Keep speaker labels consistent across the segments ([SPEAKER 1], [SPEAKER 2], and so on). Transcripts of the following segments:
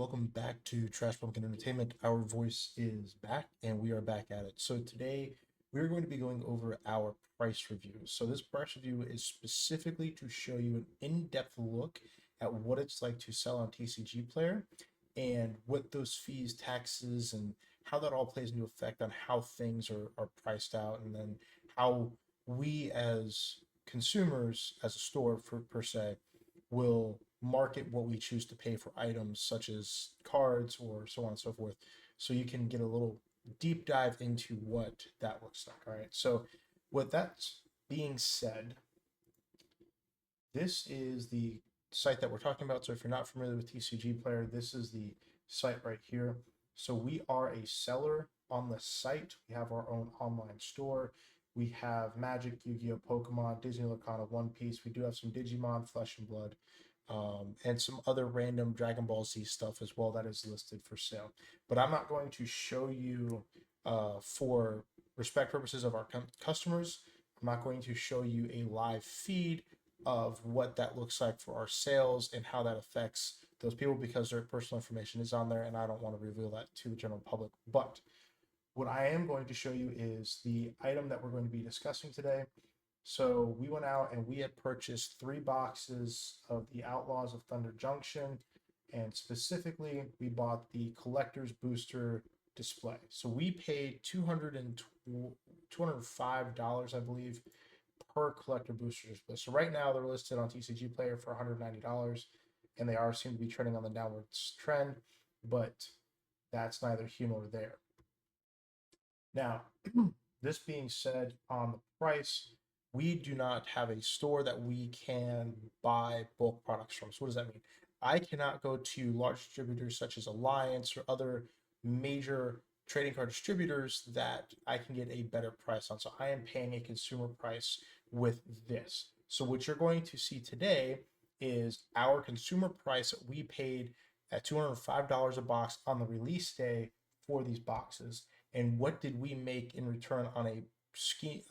[SPEAKER 1] welcome back to Trash Pumpkin Entertainment. Our voice is back and we are back at it. So today we're going to be going over our price review. So this price review is specifically to show you an in-depth look at what it's like to sell on Tcgplayer and what those fees, taxes, and how that all plays into effect on how things are priced out, and then how we as consumers, as a store per se, will market what we choose to pay for items such as cards or so on and so forth. So you can get a little deep dive into what that looks like. All right. So with that being said, this is the site that we're talking about. So if you're not familiar with Tcgplayer, this is the site right here. So we are a seller on the site. We have our own online store. We have Magic, Yu-Gi-Oh, Pokemon, Disney Lacana, One Piece. We do have some Digimon, Flesh and Blood, and some other random Dragon Ball Z stuff as well that is listed for sale. But I'm not going to show you, for respect purposes of our customers, I'm not going to show you a live feed of what that looks like for our sales and how that affects those people, because their personal information is on there and I don't want to reveal that to the general public. But what I am going to show you is the item that we're going to be discussing today. So we went out and we had purchased 3 boxes of the Outlaws of Thunder Junction, and specifically we bought the collector's booster display. So we paid $205, I believe, per collector booster display. So right now they're listed on Tcgplayer for $190, and they seem to be trending on the downwards trend, but that's neither here nor there. Now, this being said, on the price, we do not have a store that we can buy bulk products from. So what does that mean? I cannot go to large distributors such as Alliance or other major trading card distributors that I can get a better price on. So I am paying a consumer price with this. So what you're going to see today is our consumer price that we paid at $205 a box on the release day for these boxes. And what did we make in return on a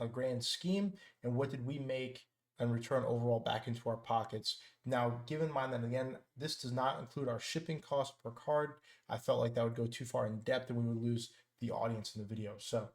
[SPEAKER 1] grand scheme, and what did we make in return overall back into our pockets? Now, keep in mind that, again, this does not include our shipping cost per card. I felt like that would go too far in depth and we would lose the audience in the video. So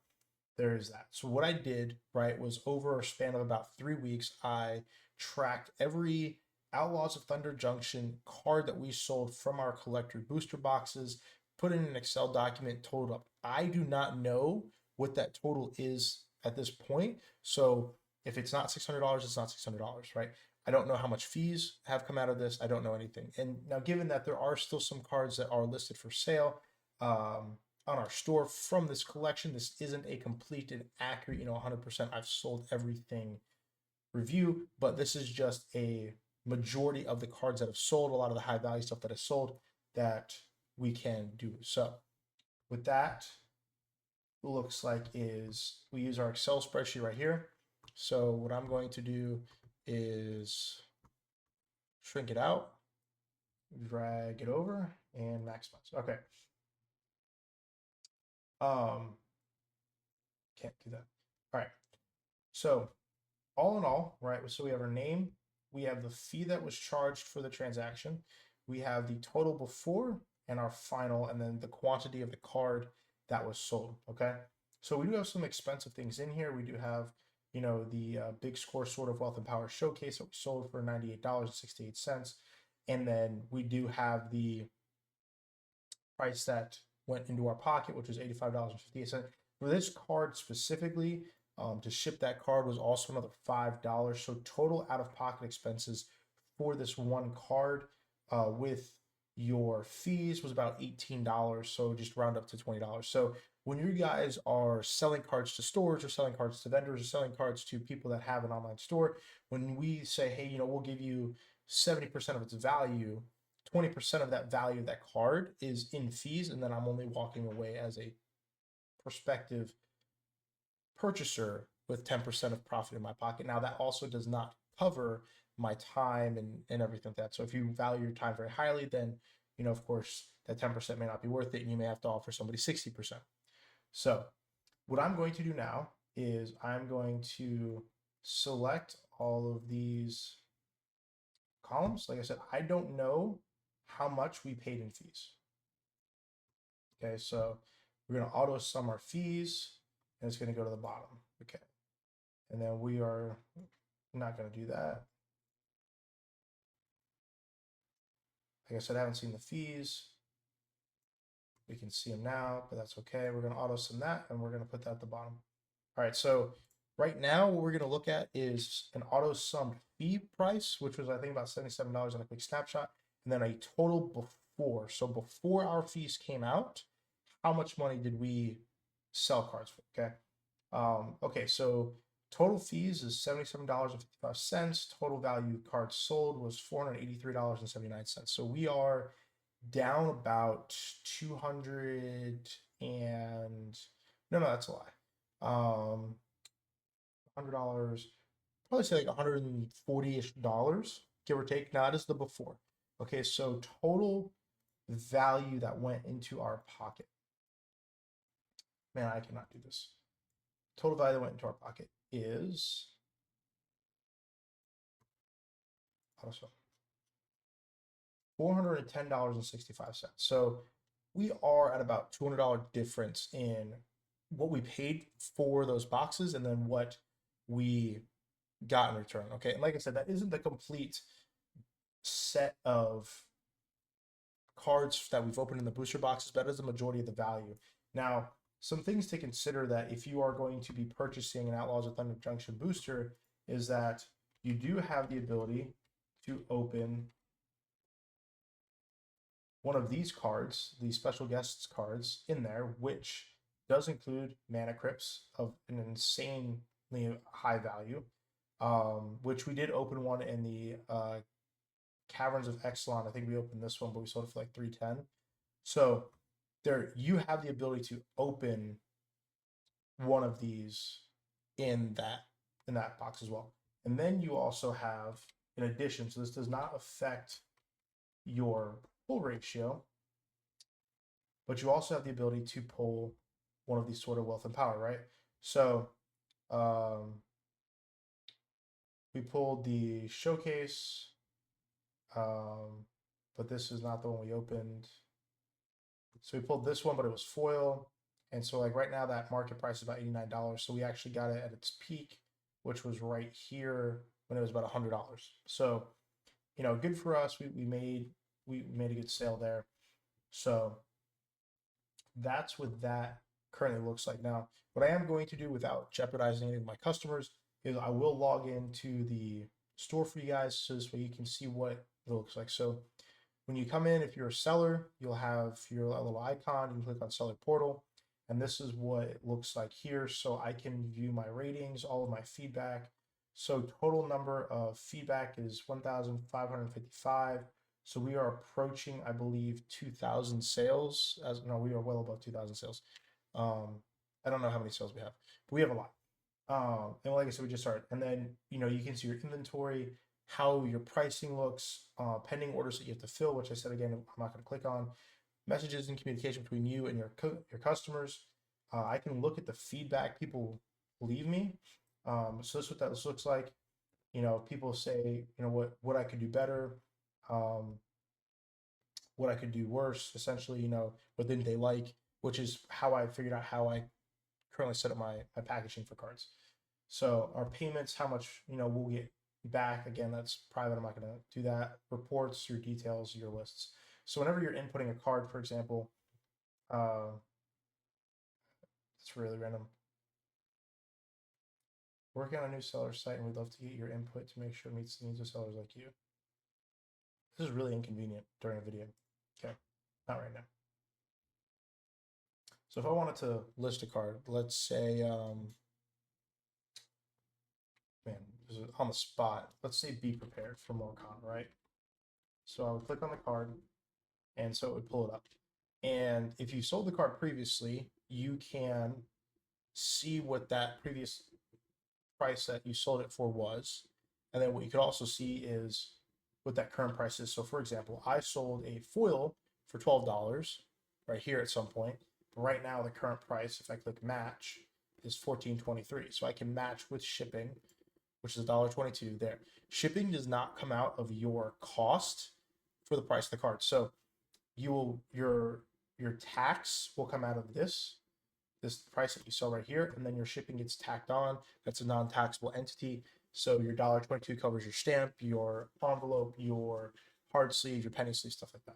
[SPEAKER 1] there is that. So what I did, right, was over a span of about 3 weeks, I tracked every Outlaws of Thunder Junction card that we sold from our collector booster boxes, put in an Excel document, totaled up. I do not know what that total is at this point. So if it's not $600, it's not $600, right? I don't know how much fees have come out of this. I don't know anything. And now, given that there are still some cards that are listed for sale on our store from this collection, this isn't a complete and accurate, 100% I've sold everything review, but this is just a majority of the cards that have sold, a lot of the high value stuff that has sold that we can do. So with that, it looks like is we use our Excel spreadsheet right here. So what I'm going to do is shrink it out, drag it over, and maximize. Okay. Can't do that. All right. So all in all, right, so we have our name, we have the fee that was charged for the transaction, we have the total before and our final, and then the quantity of the card that was sold. Okay. So we do have some expensive things in here. We do have, the Big Score Sword of Wealth and Power Showcase that we sold for $98.68. And then we do have the price that went into our pocket, which was $85.58. For this card specifically, to ship that card was also another $5. So total out-of-pocket expenses for this one card with your fees was about $18. So just round up to $20. So when you guys are selling cards to stores or selling cards to vendors or selling cards to people that have an online store, when we say, hey, we'll give you 70% of its value, 20% of that value of that card is in fees, and then I'm only walking away as a prospective purchaser with 10% of profit in my pocket. Now, that also does not cover my time and everything like that. So if you value your time very highly, then, of course, that 10% may not be worth it, and you may have to offer somebody 60%. So what I'm going to do now is I'm going to select all of these columns. Like I said, I don't know how much we paid in fees. Okay, so we're going to auto sum our fees, and it's going to go to the bottom. Okay, and then we are not going to do that. Like I said, I haven't seen the fees. We can see them now, but that's okay. We're going to auto sum that, and we're going to put that at the bottom. All right, so right now what we're going to look at is an auto sum fee price, which was I think about $77 on a quick snapshot, and then a total before. So before our fees came out, how much money did we sell cards for? Okay. Okay, so total fees is $77.55. Total value cards sold was $483.79. So we are down about 200 and no, that's a lie. $100, probably say like 140-ish dollars, give or take. Now that is the before. Okay, so total value that went into our pocket. Man, I cannot do this. Total value that went into our pocket is also $410.65. So we are at about $200 difference in what we paid for those boxes and then what we got in return. Okay. And like I said, that isn't the complete set of cards that we've opened in the booster boxes, but that is the majority of the value. Now, some things to consider that if you are going to be purchasing an Outlaws of Thunder Junction booster is that you do have the ability to open one of these cards, the special guests cards in there, which does include mana crypts of an insanely high value, which we did open one in the Caverns of Exelon. I think we opened this one, but we sold it for like 310. So there, you have the ability to open one of these in that box as well. And then you also have, in addition, so this does not affect your pull ratio, but you also have the ability to pull one of these sort of wealth and power, right? So we pulled the showcase, but this is not the one we opened. So we pulled this one, but it was foil. And so like right now that market price is about $89. So we actually got it at its peak, which was right here when it was about $100. So, you know, good for us. We made a good sale there. So that's what that currently looks like. Now, what I am going to do without jeopardizing any of my customers is I will log into the store for you guys so this way you can see what it looks like. So when you come in, if you're a seller, you'll have your little icon. You can click on Seller Portal, and this is what it looks like here. So I can view my ratings, all of my feedback. So total number of feedback is 1,555. So we are approaching, I believe, 2,000 sales. No, we are well above 2,000 sales. I don't know how many sales we have, but we have a lot. And like I said, we just started. And then, you know, you can see your inventory, how your pricing looks, pending orders that you have to fill, which I said again, I'm not going to click on. Messages and communication between you and your customers. I can look at the feedback people leave me. So this is what that looks like. You know, people say, you know, what I could do better, what I could do worse. Essentially, you know, what didn't they like, which is how I figured out how I currently set up my packaging for cards. So our payments, how much, you know, we'll get back. Again, that's private. I'm not going to do that. Reports, your details, your lists. So whenever you're inputting a card, for example, it's really random. Working on a new seller site, and we'd love to get your input to make sure it meets the needs of sellers like you. This is really inconvenient during a video. Okay, not right now. So if I wanted to list a card, let's say, man, this is on the spot. Let's say be prepared for Morcon, right? So I would click on the card, and so it would pull it up. And if you sold the card previously, you can see what that previous price that you sold it for was. And then what you could also see is what that current price is. So for example, I sold a foil for $12 right here at some point. But right now the current price, if I click match, is $14.23. So I can match with shipping, which is $1.22 there. Shipping does not come out of your cost for the price of the card. So your your tax will come out of this price that you sell right here, and then your shipping gets tacked on. That's a non-taxable entity. So your $1.22 covers your stamp, your envelope, your hard sleeve, your penny sleeve, stuff like that.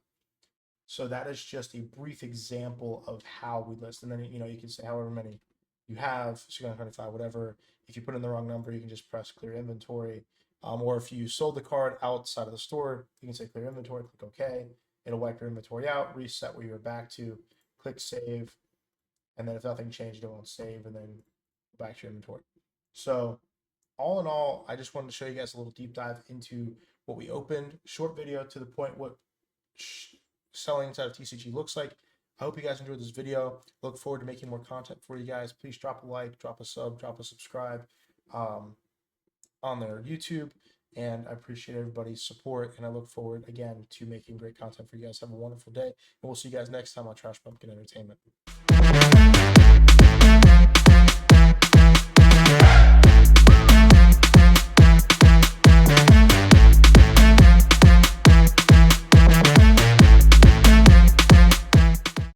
[SPEAKER 1] So that is just a brief example of how we list. And then, you know, you can say however many you have, 625, whatever. If you put in the wrong number, you can just press clear inventory. Or if you sold the card outside of the store, you can say clear inventory, click OK. It'll wipe your inventory out, reset where you're back to, click save. And then if nothing changed, it won't save, and then go back to your inventory. So all in all, I just wanted to show you guys a little deep dive into what we opened. Short video to the point what selling inside of TCG looks like. I hope you guys enjoyed this video. Look forward to making more content for you guys. Please drop a like, drop a sub, drop a subscribe on their YouTube. And I appreciate everybody's support. And I look forward, again, to making great content for you guys. Have a wonderful day. And we'll see you guys next time on Trash Pumpkin Entertainment.